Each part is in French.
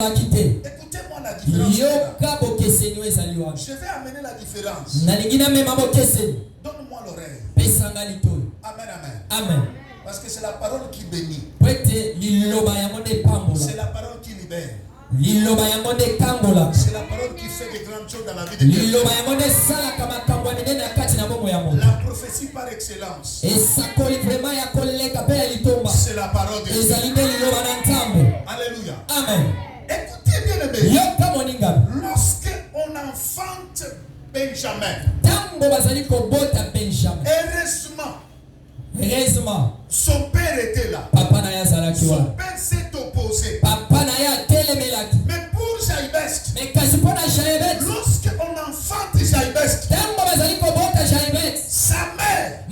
Écoutez-moi la différence. Je vais amener la différence. Donne-moi l'oreille. Amen, amen. Amen. Parce que c'est la parole qui bénit. C'est la parole qui libère. C'est la parole qui fait des grandes choses dans la vie de quelqu'un. La prophétie par excellence. C'est la parole de Dieu. Alléluia. Amen. Écoutez bien les bénis. Lorsque on enfante Benjamin, heureusement, son père était là. Son père s'est opposé. Mais pour Jaïbest, lorsque on enfante Jaïbest, sa mère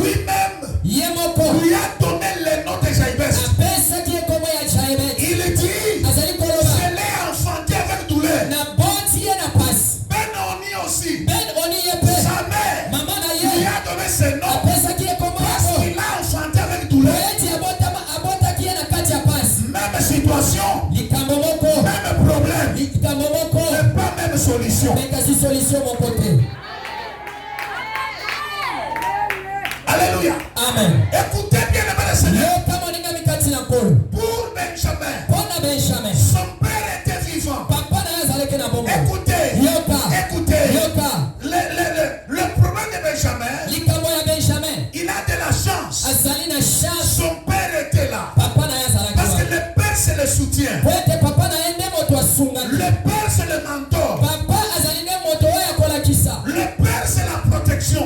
lui-même lui a donné le nom de Jaïbest. Il dit, je l'ai enfanté avec douleur. Ben Oni aussi, sa mère lui a donné ce nom parce qu'il a enfanté avec douleur. Même situation, même problème, mais pas même solution. Alléluia. Amen. Écoutez bien le Seigneur. Pour Benjamin, son père était vivant. Écoutez, le problème de Benjamin, il a de la chance. Son père était là. Parce que le père c'est le soutien. Le père c'est le mentor. Le père c'est la protection.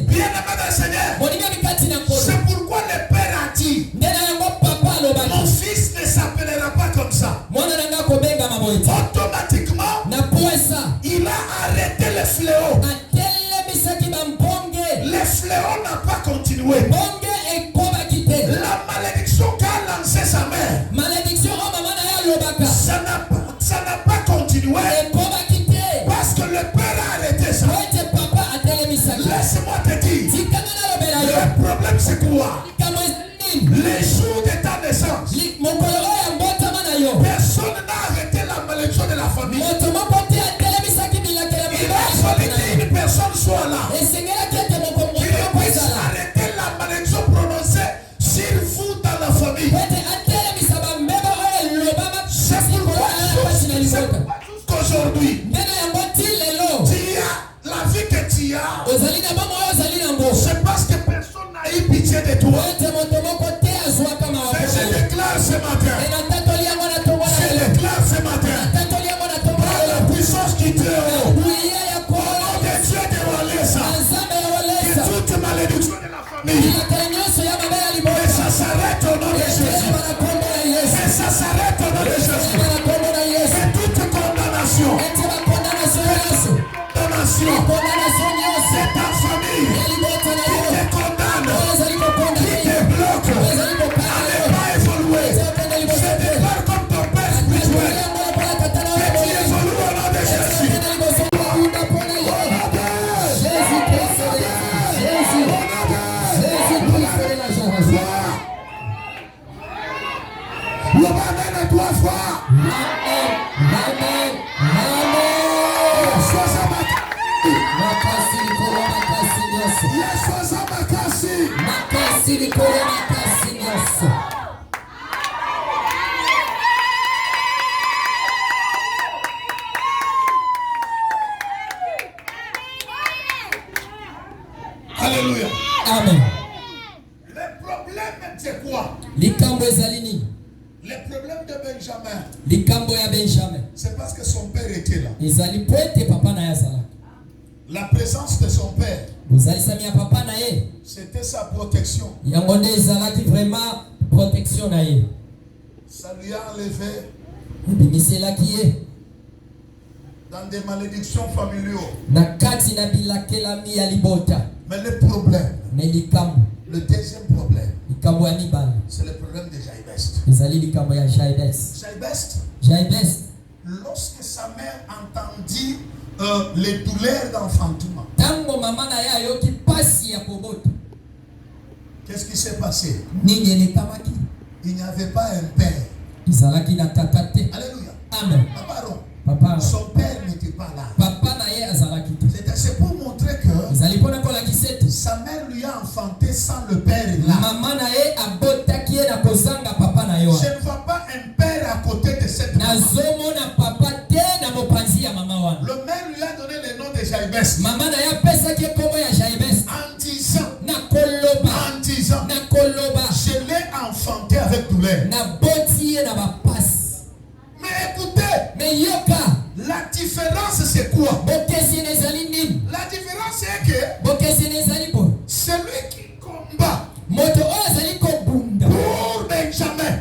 Bien aimé le Seigneur. C'est pourquoi le père a dit, mon fils ne s'appellera pas comme ça. Automatiquement, il a arrêté le fléau. Le fléau n'a pas continué. La malédiction qu'a lancé sa mère, ça n'a pas continué. Parce que le père a arrêté ça. Laisse-moi te dire, le problème c'est quoi? Les jours de ta naissance, personne n'a arrêté la malédiction de la famille. Il a fallu qu'une personne soit là. Il puisse arrêter la malédiction prononcée sur vous dans la famille. C'est pourquoi jusqu'aujourd'hui, tu as la vie que tu as. C'est parce que personne n'a eu pitié de toi. Mais je déclare ce matin. Je déclare ce matin. Par la puissance qui te haut. Au nom de Dieu de Walesa. Que toute malédiction de la famille. Et ça s'arrête au nom de Jésus. Et ça s'arrête au nom de Jésus. Et toute condamnation. C'est ta famille qui te condamne, qui te bloque, à ne pas évoluer. Je déclare comme ton père spirituel que tu évolues au nom de Jésus. Le Amen est toi fort. Alléluia. Amen. Le problème c'est quoi? Le problème de Benjamin, c'est parce que son père était là. La présence de son père, c'était sa protection. Ça lui a enlevé dans des malédictions familiaux. Mais le problème, le deuxième problème, c'est le problème de Jaïbest. Lorsque sa mère entendit les douleurs d'enfantement, qu'est-ce qui s'est passé? Il n'y avait pas un père. Alléluia. Amen. Papa, son père n'était pas là. C'est pour montrer que sa mère lui a enfanté sans le père là. Je ne vois pas un père à côté de cette maman. Le mère lui a donné le nom de Jaïbès. En disant, je l'ai enfanté avec douleur. Mais écoutez, la différence c'est quoi? La différence c'est que celui qui combat pour Benjamin,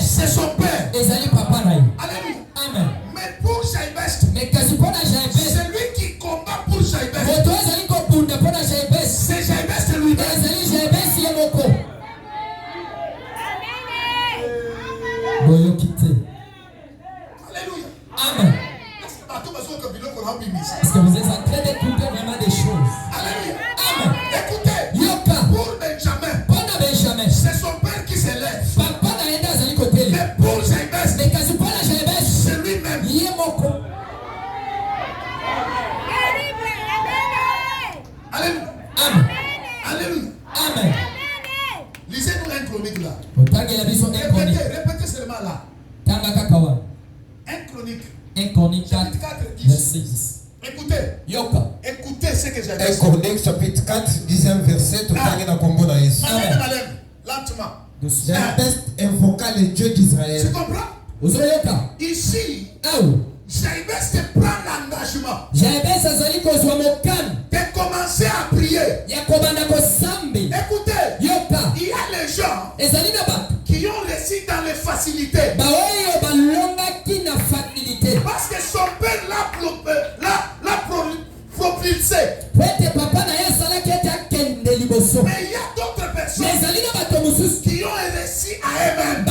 c'est son père. Alléluia. Amen. Mais pour Jaïbès, celui qui combat pour Jaïbès, c'est Jaïbès lui-même. Alléluia. Amen. Est-ce que vous êtes en train d'écouter vraiment des choses? Alléluia. Amen. Écoutez, pour Benjamin, c'est son père qui s'élève. Mais pour Jaïbès, c'est lui-même. Alléluia. Amen. Alléluia. Amen. Lisez-nous un chronique là. Répétez seulement là. 1 Chronique. 1 Chronique 4, verset 10. Écoutez. Écoutez ce que j'ai dit. 1 Chronique chapitre 4, 10e verset. Lentement. Jaïbès invoqua le Dieu d'Israël. Tu comprends? Ici, Jaïbès te prend l'engagement de commencer à prier. Écoutez, il y a les gens qui ont réussi dans les facilités. Parce que son père l'a propulsé. Mais il y a d'autres personnes qui ont réussi à eux-mêmes.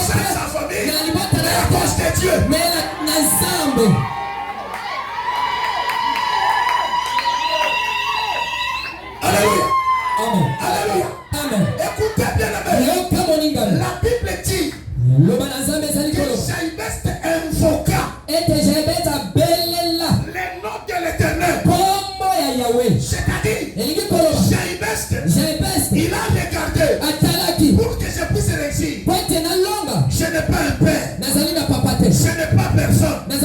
Sa famille, mais à cause de Dieu. Alléluia. Alléluia. Écoutez bien la Bible dit que Jaïbès invoqua le nom de l'Éternel. C'est-à-dire, Jaïbès, il a regardé pour que je puisse réussir. Je n'ai pas un père. Je n'ai pas personne. Mais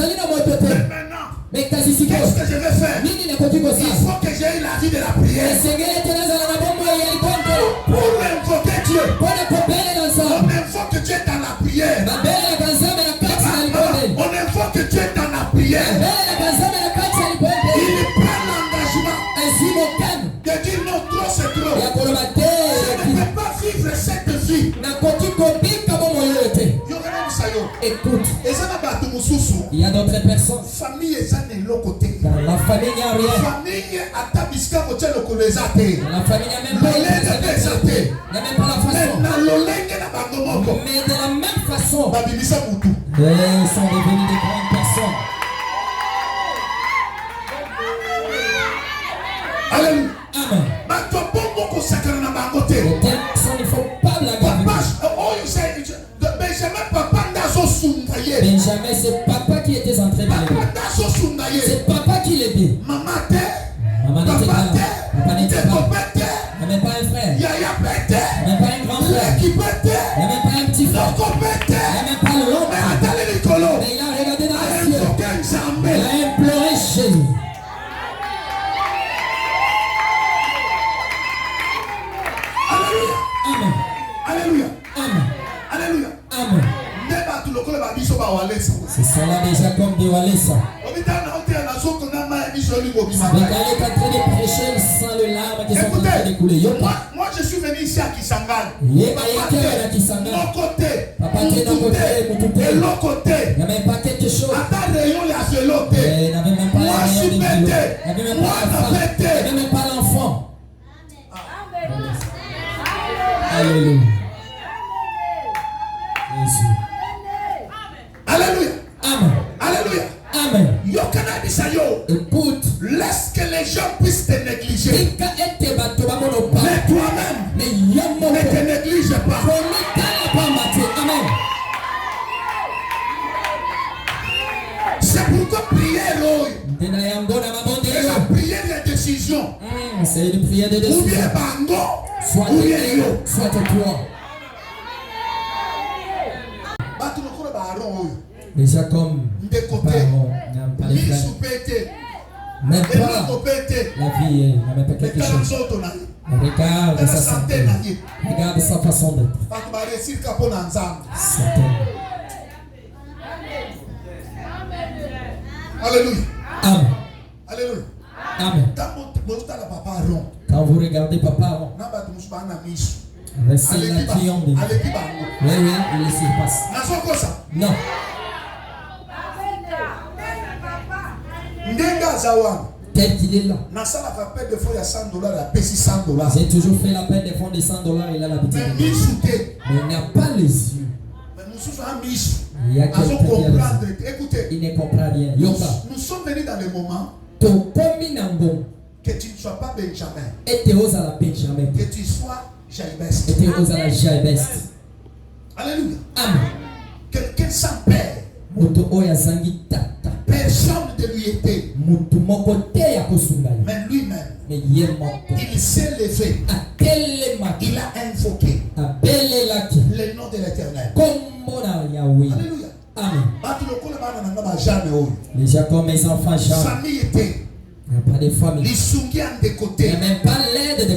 maintenant, qu'est-ce que je vais faire? Il faut que j'aie la vie de la prière. Pour invoquer Dieu. On invoque Dieu dans la prière. On invoque Dieu dans la prière. Il prend l'engagement de dire non, trop c'est trop. Je ne peux pas vivre cette vie. Écoute, il y a d'autres personnes. Dans la famille, il n'y a rien. Dans la famille, il n'y a même pas la façon. Mais de la même façon, ils sont devenus des grandes personnes. Alléluia. Amen. Il ne faut pas blaguer. Benjamin, c'est papa qui était en train de l'élever. C'est papa qui l'aidait. Maman n'était pas là. Papa n'était pas là. Il n'y avait pas un frère. Il n'y avait pas un grand frère. Il n'y avait pas un petit frère. Il n'y avait pas l'homme. Mais il a regardé dans les cieux. Il a imploré Jésus. Amen. Alléluia. Amen. Alléluia. Amen. C'est cela déjà comme de Walesa. Mais quand il est en train de prêcher sans le larme qui sont en train d'écouler. Moi je suis venu ici à Kisangani. Mon côté, et l'autre côté. Il n'y avait pas quelque chose. À ta rayon, il y a ce loté. Il n'y avait même pas la Moi je suis pété. Il n'y avait même pas l'enfant. Il n'y avait même pas l'enfant. Alléluia. Jésus. Alléluia. Amen. Alléluia. Amen. Écoute, laisse que les gens puissent te négliger. Mais toi-même, ne te néglige pas. décision. C'est une prière de décision. Ou bien bango, soit ou bien yo. soit toi. Déjà comme parents, pas les frères. Même pas la vie, n'a même pas quelque chose. Regarde sa santé. Regarde sa façon d'être. Alléluia. Amen. Alléluia. Amen. Quand vous regardez papa, c'est la cliente. Oui, il se passe. Non. Tel qu'il est là. J'ai toujours fait la peine de fonds de $100, il a l'habitude. Mais il n'a pas les yeux. Il y a quelqu'un qui a les yeux. Écoutez, Il ne comprend rien. nous sommes venus dans le moment que tu ne sois pas Benjamin, que tu sois Jaibest. Alléluia. Amen. Quelqu'un sans père. Personne ne lui était. Mais lui-même, il s'est levé. Il a invoqué le nom de l'Éternel. Alléluia. Amen. Déjà comme mes enfants, famille était. il n'y a pas de famille. Il n'y a même pas l'aide de